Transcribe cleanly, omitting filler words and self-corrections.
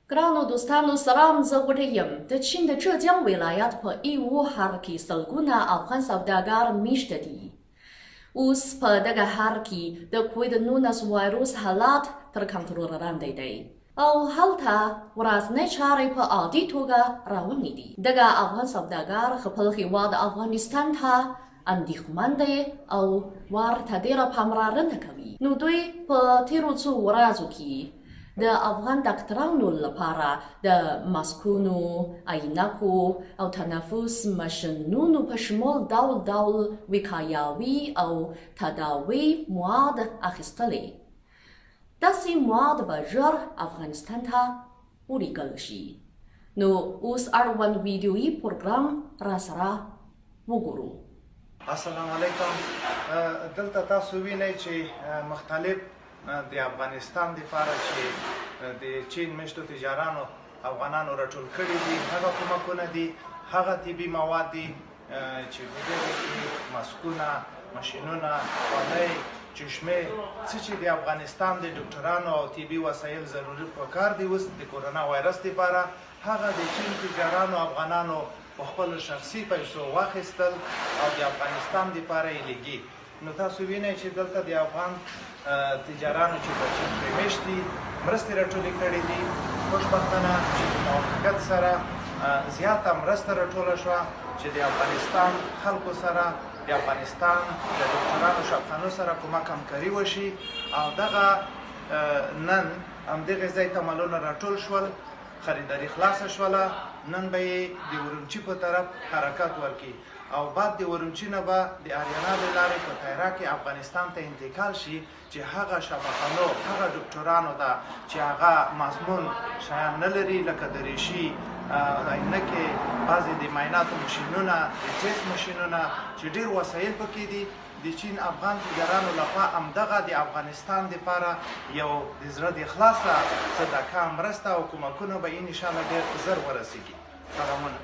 Grano dostanu salam zawudaym de Chin de Zhejiang wilayat pe iwu harki salguna Afghan saudagar mishtadi. Us pe daga harki de kuid nunas virus halat terkontrolan day. Au halta waras nechari pe auditoga rawunidi. Daga Afghan saudagar khapalhi wad Afghanistan tha andihmande au war tadira pamraran takawi. Nudui pe tirutsu warazuki. Da Afghan dakteranul para da maskunu ainaku au tanafus mashnunu pashmol daul wikayawi au tadawi muad akhistali. Dasi muad bajar Afghanistan ta urigalshi. No us arwan videoi program rasara wuguru. السلام علیکم دلته تاسو وینئ چې مختلف د افغانستان دپاره چې د چین میشتو تجارانو افغانانو راټول کړي دي هغه کومکونه دي هغه طبي مواد دي چې په دې کې ماسکونه ماشینونه خولۍ چشمې څه چې د افغانستان د ډاکټرانو او طبي وسایل ضروري پکار دي اوس د کورونا وایرس دپاره هغه د چین تجارانو افغانانو په خپل شخصي پیسو واخیستل او د افغانستان دپاره یې لګي نو تاسو وینئ چې دلته د افغان تجارانو چې په چین کې میشت دي مرستې راټولې کړې دي خوشبختانه چې په موافقت سره زیاته مرسته راټوله شوه چې د افغانستان خلکو سره د افغانستان د ډاکټرانو شفاخانو سره کومک همکاري وشي او دغه نن همدغه ځای ته مالونه راټول شول خریداري خلاصه شوله نن به یې د ورمچي په طرف حرکت ورکړي او بعد د ورمچي نه به د اریانا له لارې په طیاره کې افغانستان ته انتقال شي چې هغه شفاخانو هغه ډاکټرانو ته چې هغه مضمون شیان نه لري لکه دریشي عینکې بعضې د معایناتو ماشینونه د ټیسټ ماشینونه چې ډېر وسایل پکې دي د چین افغان تجارانو لخوا همدغه د افغانستان دپاره یو د زړه د اخلاصه صدقه مرسته او کومکونه به انشاءالله ډېر ژر ورسیږي سلامونه